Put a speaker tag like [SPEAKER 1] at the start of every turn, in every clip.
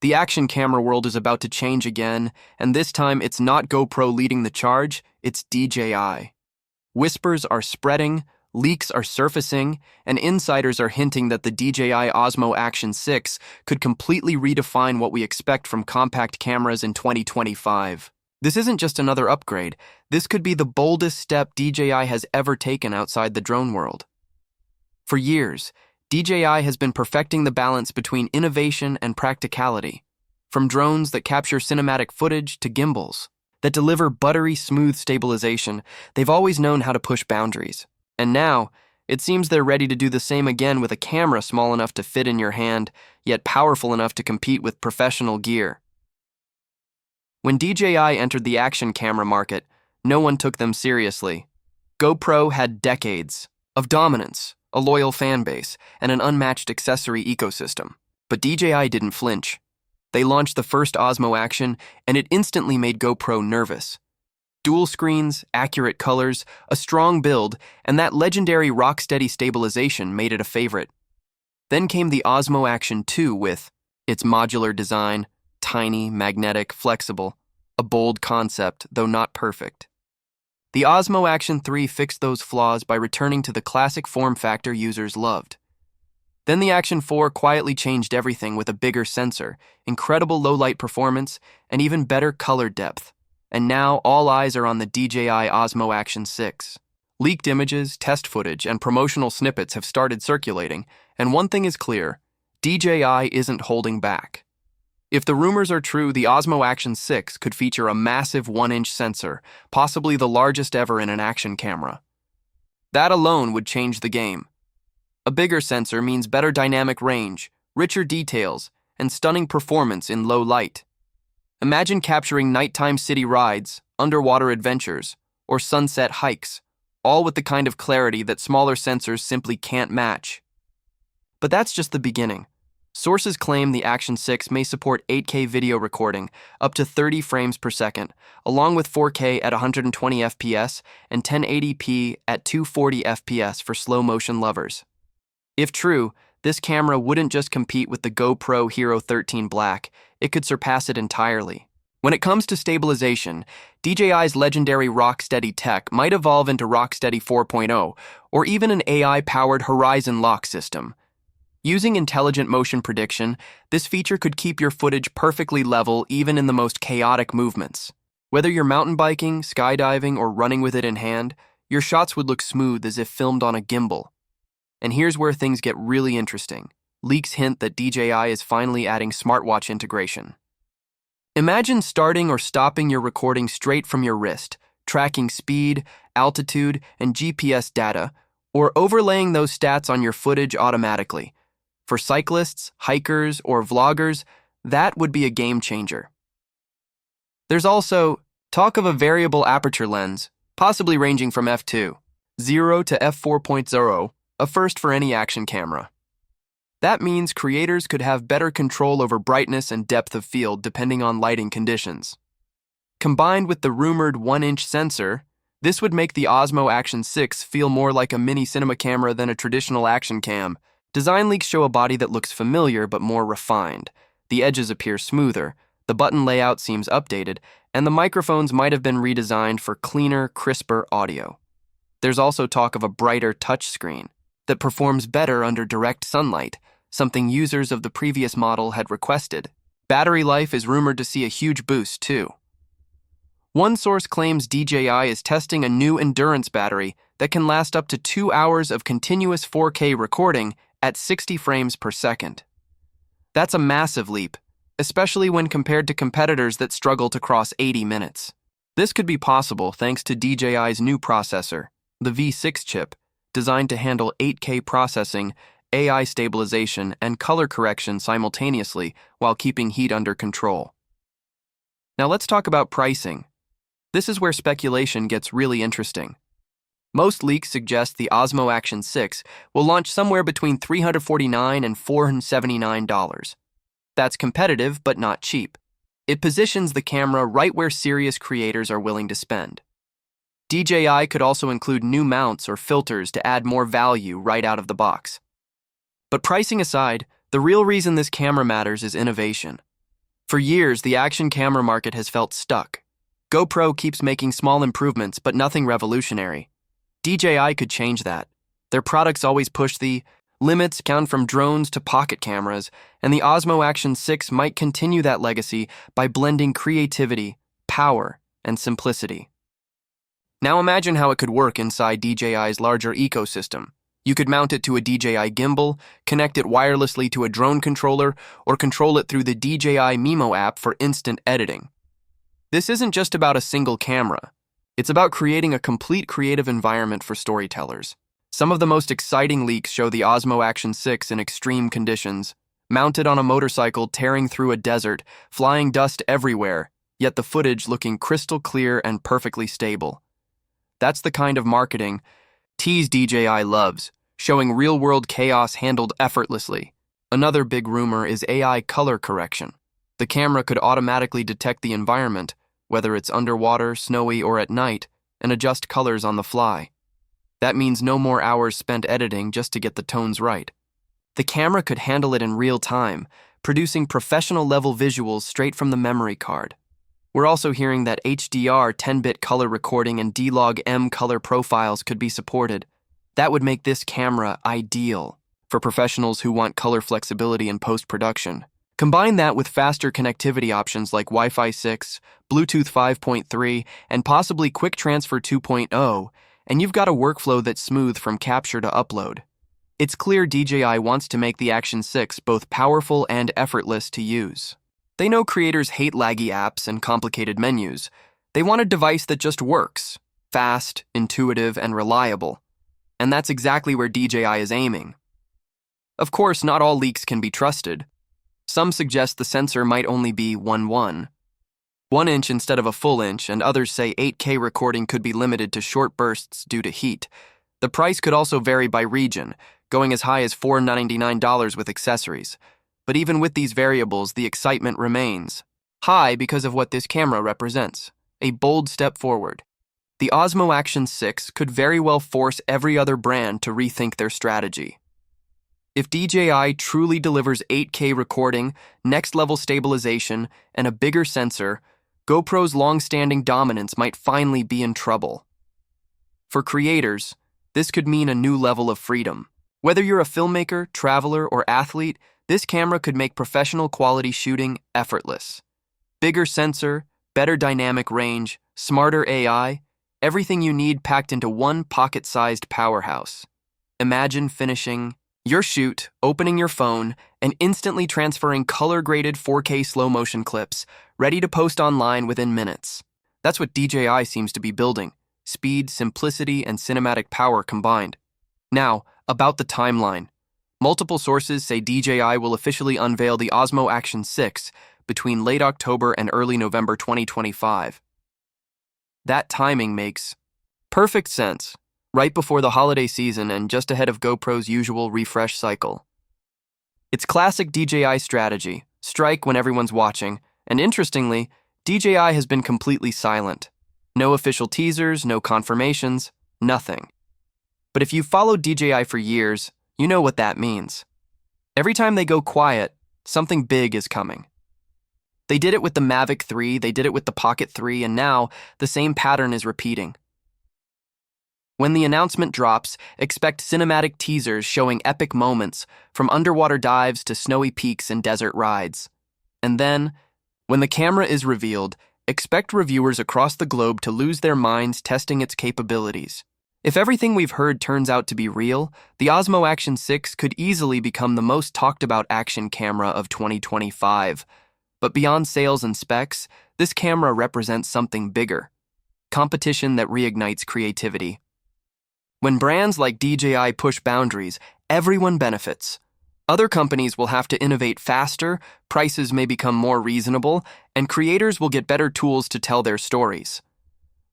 [SPEAKER 1] The action camera world is about to change again, and this time it's not GoPro leading the charge, it's DJI. Whispers are spreading, leaks are surfacing, and insiders are hinting that the DJI Osmo Action 6 could completely redefine what we expect from compact cameras in 2025. This isn't just another upgrade, this could be the boldest step DJI has ever taken outside the drone world. For years, DJI has been perfecting the balance between innovation and practicality, from drones that capture cinematic footage to gimbals that deliver buttery, smooth stabilization. They've always known how to push boundaries. And now, it seems they're ready to do the same again with a camera small enough to fit in your hand, yet powerful enough to compete with professional gear. When DJI entered the action camera market, no one took them seriously. GoPro had decades of dominance, a loyal fan base, and an unmatched accessory ecosystem. But DJI didn't flinch. They launched the first Osmo Action, and it instantly made GoPro nervous. Dual screens, accurate colors, a strong build, and that legendary rock-steady stabilization made it a favorite. Then came the Osmo Action 2 with its modular design, tiny, magnetic, flexible, a bold concept, though not perfect. The Osmo Action 3 fixed those flaws by returning to the classic form factor users loved. Then the Action 4 quietly changed everything with a bigger sensor, incredible low-light performance, and even better color depth. And now all eyes are on the DJI Osmo Action 6. Leaked images, test footage, and promotional snippets have started circulating, and one thing is clear: DJI isn't holding back. If the rumors are true, the Osmo Action 6 could feature a massive 1-inch sensor, possibly the largest ever in an action camera. That alone would change the game. A bigger sensor means better dynamic range, richer details, and stunning performance in low light. Imagine capturing nighttime city rides, underwater adventures, or sunset hikes, all with the kind of clarity that smaller sensors simply can't match. But that's just the beginning. Sources claim the Action 6 may support 8K video recording, up to 30 frames per second, along with 4K at 120 FPS and 1080p at 240 FPS for slow-motion lovers. If true, this camera wouldn't just compete with the GoPro Hero 13 Black, it could surpass it entirely. When it comes to stabilization, DJI's legendary rock-steady tech might evolve into Rocksteady 4.0, or even an AI-powered Horizon lock system. Using intelligent motion prediction, this feature could keep your footage perfectly level even in the most chaotic movements. Whether you're mountain biking, skydiving, or running with it in hand, your shots would look smooth as if filmed on a gimbal. And here's where things get really interesting. Leaks hint that DJI is finally adding smartwatch integration. Imagine starting or stopping your recording straight from your wrist, tracking speed, altitude, and GPS data, or overlaying those stats on your footage automatically. For cyclists, hikers, or vloggers, that would be a game changer. There's also talk of a variable aperture lens, possibly ranging from f2.0 to f4.0, a first for any action camera. That means creators could have better control over brightness and depth of field depending on lighting conditions. Combined with the rumored 1-inch sensor, this would make the Osmo Action 6 feel more like a mini cinema camera than a traditional action cam. Design leaks show a body that looks familiar but more refined. The edges appear smoother, the button layout seems updated, and the microphones might have been redesigned for cleaner, crisper audio. There's also talk of a brighter touchscreen that performs better under direct sunlight, something users of the previous model had requested. Battery life is rumored to see a huge boost, too. One source claims DJI is testing a new endurance battery that can last up to 2 hours of continuous 4K recording at 60 frames per second. That's a massive leap, especially when compared to competitors that struggle to cross 80 minutes. This could be possible thanks to DJI's new processor, the V6 chip, designed to handle 8K processing, AI stabilization, and color correction simultaneously while keeping heat under control. Now let's talk about pricing. This is where speculation gets really interesting. Most leaks suggest the Osmo Action 6 will launch somewhere between $349 and $479. That's competitive, but not cheap. It positions the camera right where serious creators are willing to spend. DJI could also include new mounts or filters to add more value right out of the box. But pricing aside, the real reason this camera matters is innovation. For years, the action camera market has felt stuck. GoPro keeps making small improvements, but nothing revolutionary. DJI could change that. Their products always push the limits, count from drones to pocket cameras, and the Osmo Action 6 might continue that legacy by blending creativity, power, and simplicity. Now imagine how it could work inside DJI's larger ecosystem. You could mount it to a DJI gimbal, connect it wirelessly to a drone controller, or control it through the DJI Mimo app for instant editing. This isn't just about a single camera. It's about creating a complete creative environment for storytellers. Some of the most exciting leaks show the Osmo Action 6 in extreme conditions, mounted on a motorcycle tearing through a desert, flying dust everywhere, yet the footage looking crystal clear and perfectly stable. That's the kind of marketing DJI loves, showing real-world chaos handled effortlessly. Another big rumor is AI color correction. The camera could automatically detect the environment, whether it's underwater, snowy, or at night, and adjust colors on the fly. That means no more hours spent editing just to get the tones right. The camera could handle it in real time, producing professional-level visuals straight from the memory card. We're also hearing that HDR 10-bit color recording and D-Log-M color profiles could be supported. That would make this camera ideal for professionals who want color flexibility in post-production. Combine that with faster connectivity options like Wi-Fi 6, Bluetooth 5.3, and possibly Quick Transfer 2.0, and you've got a workflow that's smooth from capture to upload. It's clear DJI wants to make the Action 6 both powerful and effortless to use. They know creators hate laggy apps and complicated menus. They want a device that just works, fast, intuitive, and reliable. And that's exactly where DJI is aiming. Of course, not all leaks can be trusted. Some suggest the sensor might only be 1 inch instead of a full inch, and others say 8K recording could be limited to short bursts due to heat. The price could also vary by region, going as high as $499 with accessories. But even with these variables, the excitement remains high because of what this camera represents, a bold step forward. The Osmo Action 6 could very well force every other brand to rethink their strategy. If DJI truly delivers 8K recording, next-level stabilization, and a bigger sensor, GoPro's long-standing dominance might finally be in trouble. For creators, this could mean a new level of freedom. Whether you're a filmmaker, traveler, or athlete, this camera could make professional quality shooting effortless. Bigger sensor, better dynamic range, smarter AI, everything you need packed into one pocket-sized powerhouse. Imagine finishing your shoot, opening your phone, and instantly transferring color-graded 4K slow-motion clips, ready to post online within minutes. That's what DJI seems to be building: speed, simplicity, and cinematic power combined. Now, about the timeline. Multiple sources say DJI will officially unveil the Osmo Action 6 between late October and early November 2025. That timing makes perfect sense, right before the holiday season and just ahead of GoPro's usual refresh cycle. It's classic DJI strategy: strike when everyone's watching, and interestingly, DJI has been completely silent. No official teasers, no confirmations, nothing. But if you've followed DJI for years, you know what that means. Every time they go quiet, something big is coming. They did it with the Mavic 3, they did it with the Pocket 3, and now the same pattern is repeating. When the announcement drops, expect cinematic teasers showing epic moments, from underwater dives to snowy peaks and desert rides. And then, when the camera is revealed, expect reviewers across the globe to lose their minds testing its capabilities. If everything we've heard turns out to be real, the Osmo Action 6 could easily become the most talked about action camera of 2025. But beyond sales and specs, this camera represents something bigger: competition that reignites creativity. When brands like DJI push boundaries, everyone benefits. Other companies will have to innovate faster, prices may become more reasonable, and creators will get better tools to tell their stories.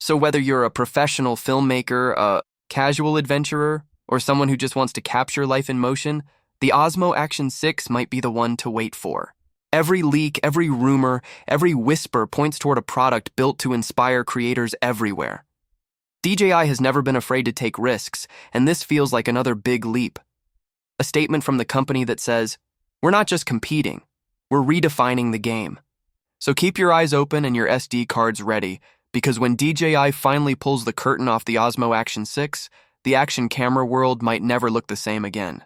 [SPEAKER 1] So whether you're a professional filmmaker, a casual adventurer, or someone who just wants to capture life in motion, the Osmo Action 6 might be the one to wait for. Every leak, every rumor, every whisper points toward a product built to inspire creators everywhere. DJI has never been afraid to take risks, and this feels like another big leap. A statement from the company that says, "We're not just competing, we're redefining the game." So keep your eyes open and your SD cards ready, because when DJI finally pulls the curtain off the Osmo Action 6, the action camera world might never look the same again.